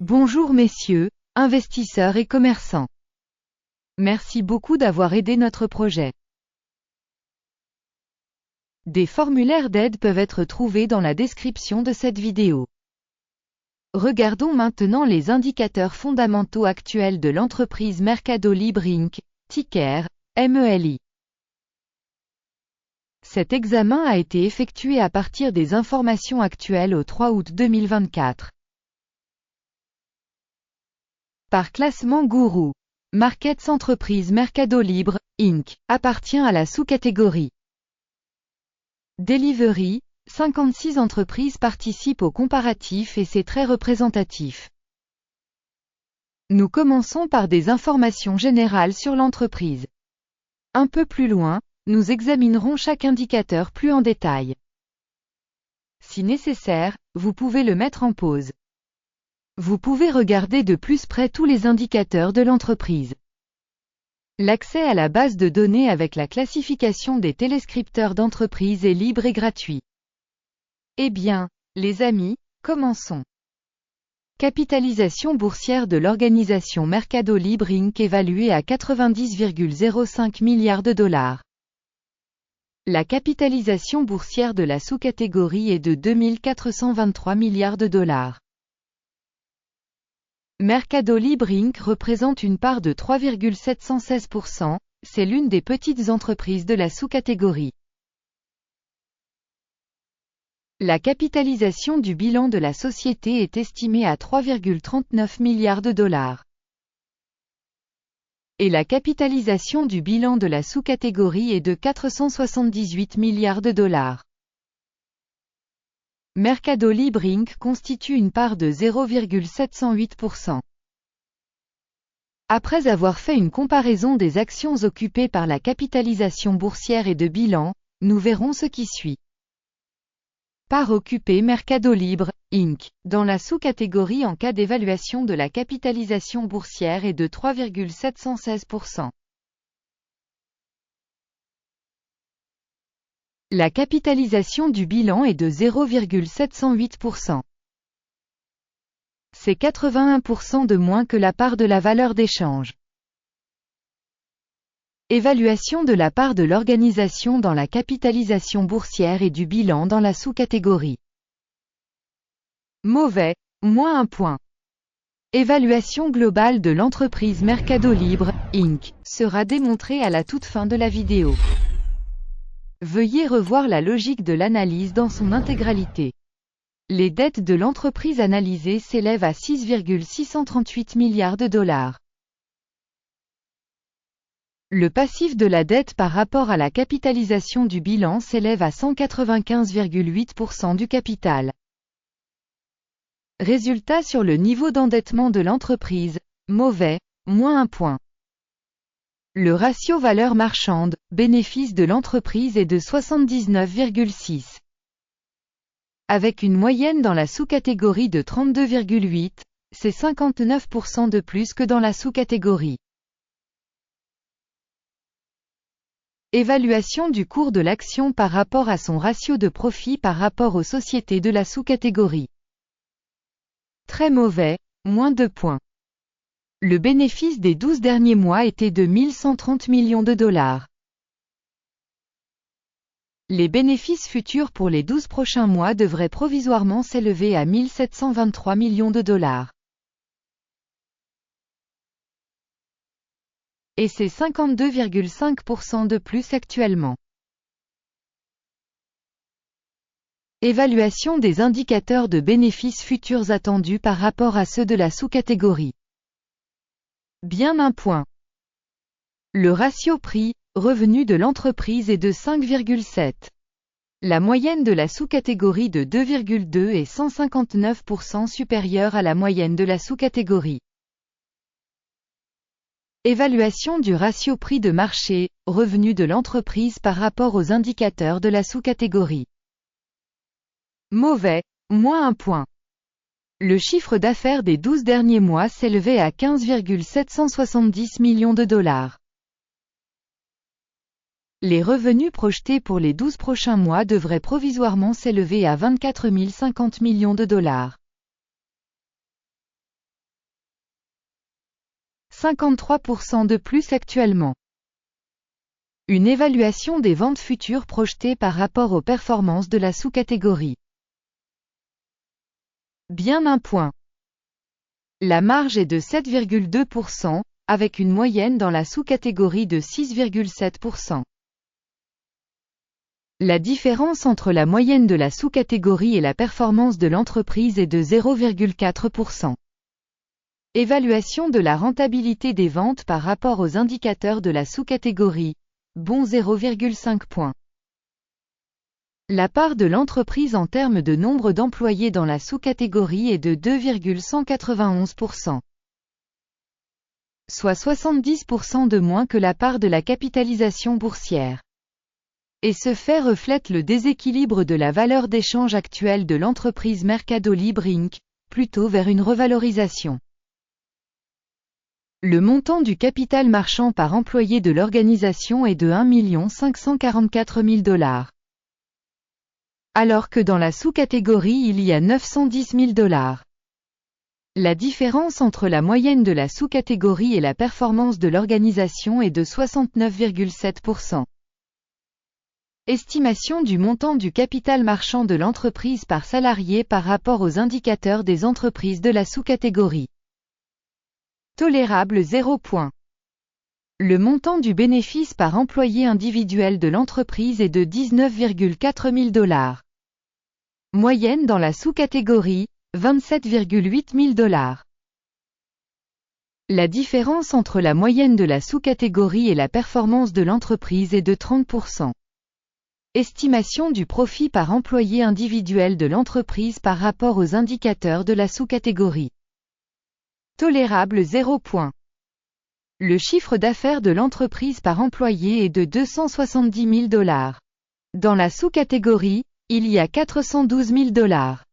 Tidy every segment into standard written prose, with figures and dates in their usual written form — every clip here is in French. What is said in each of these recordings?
Bonjour messieurs, investisseurs et commerçants. Merci beaucoup d'avoir aidé notre projet. Des formulaires d'aide peuvent être trouvés dans la description de cette vidéo. Regardons maintenant les indicateurs fondamentaux actuels de l'entreprise Mercado Libre Inc., ticker MELI. Cet examen a été effectué à partir des informations actuelles au 3 août 2024. Par classement Gourou, Markets Entreprise Mercado Libre, Inc., appartient à la sous-catégorie Delivery, 56 entreprises participent au comparatif et c'est très représentatif. Nous commençons par des informations générales sur l'entreprise. Un peu plus loin, nous examinerons chaque indicateur plus en détail. Si nécessaire, vous pouvez le mettre en pause. Vous pouvez regarder de plus près tous les indicateurs de l'entreprise. L'accès à la base de données avec la classification des téléscripteurs d'entreprise est libre et gratuit. Eh bien, les amis, commençons. Capitalisation boursière de l'organisation Mercado Libre Inc. évaluée à 90,05 milliards de dollars. La capitalisation boursière de la sous-catégorie est de 2423 milliards de dollars. Mercado Libre Inc. représente une part de 3,716%, c'est l'une des petites entreprises de la sous-catégorie. La capitalisation du bilan de la société est estimée à 3,39 milliards de dollars. Et la capitalisation du bilan de la sous-catégorie est de 478 milliards de dollars. Mercado Libre Inc. constitue une part de 0,708%. Après avoir fait une comparaison des actions occupées par la capitalisation boursière et de bilan, nous verrons ce qui suit. Part occupée Mercado Libre, Inc., dans la sous-catégorie en cas d'évaluation de la capitalisation boursière est de 3,716%. La capitalisation du bilan est de 0,708%. C'est 81% de moins que la part de la valeur d'échange. Évaluation de la part de l'organisation dans la capitalisation boursière et du bilan dans la sous-catégorie. Mauvais, moins 1 point. Évaluation globale de l'entreprise Mercado Libre, Inc., sera démontrée à la toute fin de la vidéo. Veuillez revoir la logique de l'analyse dans son intégralité. Les dettes de l'entreprise analysée s'élèvent à 6,638 milliards de dollars. Le passif de la dette par rapport à la capitalisation du bilan s'élève à 195,8% du capital. Résultat sur le niveau d'endettement de l'entreprise, mauvais, moins 1 point. Le ratio valeur marchande, bénéfice de l'entreprise est de 79,6. Avec une moyenne dans la sous-catégorie de 32,8, c'est 59% de plus que dans la sous-catégorie. Évaluation du cours de l'action par rapport à son ratio de profit par rapport aux sociétés de la sous-catégorie. Très mauvais, moins 2 points. Le bénéfice des 12 derniers mois était de 1130 millions de dollars. Les bénéfices futurs pour les 12 prochains mois devraient provisoirement s'élever à 1723 millions de dollars. Et c'est 52,5% de plus actuellement. Évaluation des indicateurs de bénéfices futurs attendus par rapport à ceux de la sous-catégorie. Bien 1 point. Le ratio prix-revenu de l'entreprise est de 5,7. La moyenne de la sous-catégorie de 2,2 est 159% supérieure à la moyenne de la sous-catégorie. Évaluation du ratio prix de marché-revenu de l'entreprise par rapport aux indicateurs de la sous-catégorie. Mauvais, moins 1 point. Le chiffre d'affaires des 12 derniers mois s'élevait à 15,770 millions de dollars. Les revenus projetés pour les 12 prochains mois devraient provisoirement s'élever à 24 050 millions de dollars. 53% de plus actuellement. Une évaluation des ventes futures projetées par rapport aux performances de la sous-catégorie. Bien un point. La marge est de 7,2%, avec une moyenne dans la sous-catégorie de 6,7%. La différence entre la moyenne de la sous-catégorie et la performance de l'entreprise est de 0,4%. Évaluation de la rentabilité des ventes par rapport aux indicateurs de la sous-catégorie. Bon 0,5 points. La part de l'entreprise en termes de nombre d'employés dans la sous-catégorie est de 2,191%. Soit 70% de moins que la part de la capitalisation boursière. Et ce fait reflète le déséquilibre de la valeur d'échange actuelle de l'entreprise Mercado Libre Inc., plutôt vers une revalorisation. Le montant du capital marchand par employé de l'organisation est de 1 544 000 $. Alors que dans la sous-catégorie il y a 910 000 $. La différence entre la moyenne de la sous-catégorie et la performance de l'organisation est de 69,7%. Estimation du montant du capital marchand de l'entreprise par salarié par rapport aux indicateurs des entreprises de la sous-catégorie. Tolérable 0 points. Le montant du bénéfice par employé individuel de l'entreprise est de 19,4 000 $. Moyenne dans la sous-catégorie, 27,8 000 $. La différence entre la moyenne de la sous-catégorie et la performance de l'entreprise est de 30%. Estimation du profit par employé individuel de l'entreprise par rapport aux indicateurs de la sous-catégorie. Tolérable 0 points. Le chiffre d'affaires de l'entreprise par employé est de 270 000 $. Dans la sous-catégorie, il y a 412 000 $.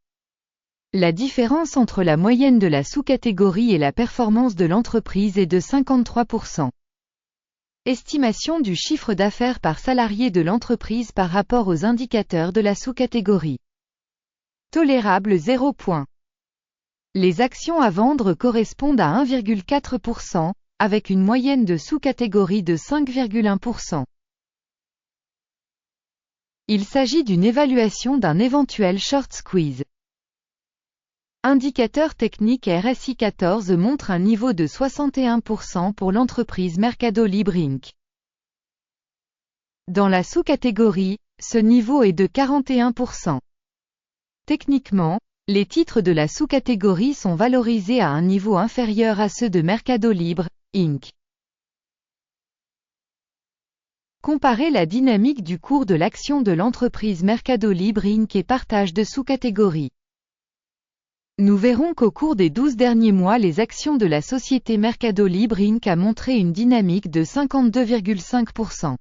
La différence entre la moyenne de la sous-catégorie et la performance de l'entreprise est de 53%. Estimation du chiffre d'affaires par salarié de l'entreprise par rapport aux indicateurs de la sous-catégorie. Tolérable 0 points. Les actions à vendre correspondent à 1,4%, avec une moyenne de sous-catégorie de 5,1%. Il s'agit d'une évaluation d'un éventuel short squeeze. Indicateur technique RSI 14 montre un niveau de 61% pour l'entreprise Mercado Libre Inc. Dans la sous-catégorie, ce niveau est de 41%. Techniquement, les titres de la sous-catégorie sont valorisés à un niveau inférieur à ceux de Mercado Libre, Inc. Comparez la dynamique du cours de l'action de l'entreprise Mercado Libre Inc. et partage de sous-catégories. Nous verrons qu'au cours des 12 derniers mois les actions de la société Mercado Libre Inc. a montré une dynamique de 52,5%.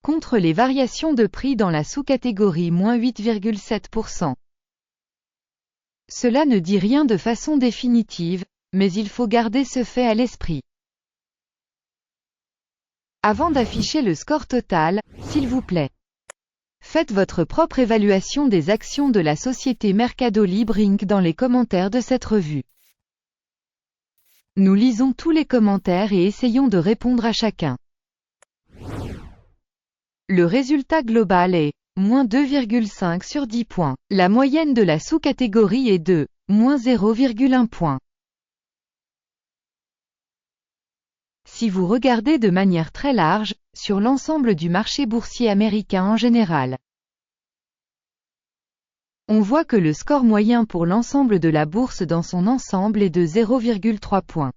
Contre les variations de prix dans la sous-catégorie moins 8,7%. Cela ne dit rien de façon définitive, mais il faut garder ce fait à l'esprit. Avant d'afficher le score total, s'il vous plaît, faites votre propre évaluation des actions de la société Mercado Libre Inc. dans les commentaires de cette revue. Nous lisons tous les commentaires et essayons de répondre à chacun. Le résultat global est moins 2,5 sur 10 points. La moyenne de la sous-catégorie est de moins 0,1 point. Si vous regardez de manière très large, sur l'ensemble du marché boursier américain en général, on voit que le score moyen pour l'ensemble de la bourse dans son ensemble est de 0,3 points.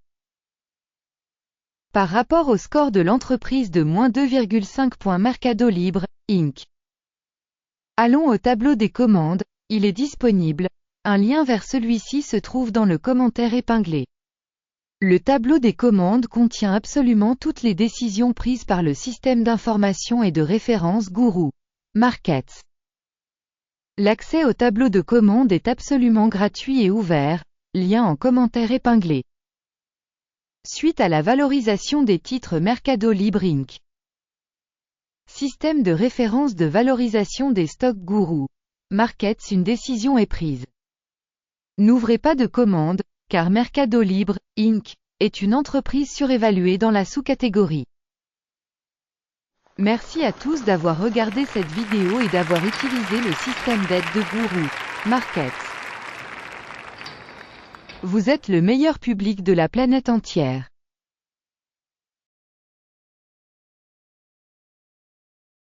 Par rapport au score de l'entreprise de moins 2,5 points Mercado Libre, Inc. Allons au tableau des commandes, il est disponible, un lien vers celui-ci se trouve dans le commentaire épinglé. Le tableau des commandes contient absolument toutes les décisions prises par le système d'information et de référence Guru Markets. L'accès au tableau de commandes est absolument gratuit et ouvert, lien en commentaire épinglé. Suite à la valorisation des titres Mercado Libre Inc. Système de référence de valorisation des stocks Guru Markets. Une décision est prise. N'ouvrez pas de commande, car Mercado Libre, Inc. est une entreprise surévaluée dans la sous-catégorie. Merci à tous d'avoir regardé cette vidéo et d'avoir utilisé le système d'aide de Guru Markets. Vous êtes le meilleur public de la planète entière.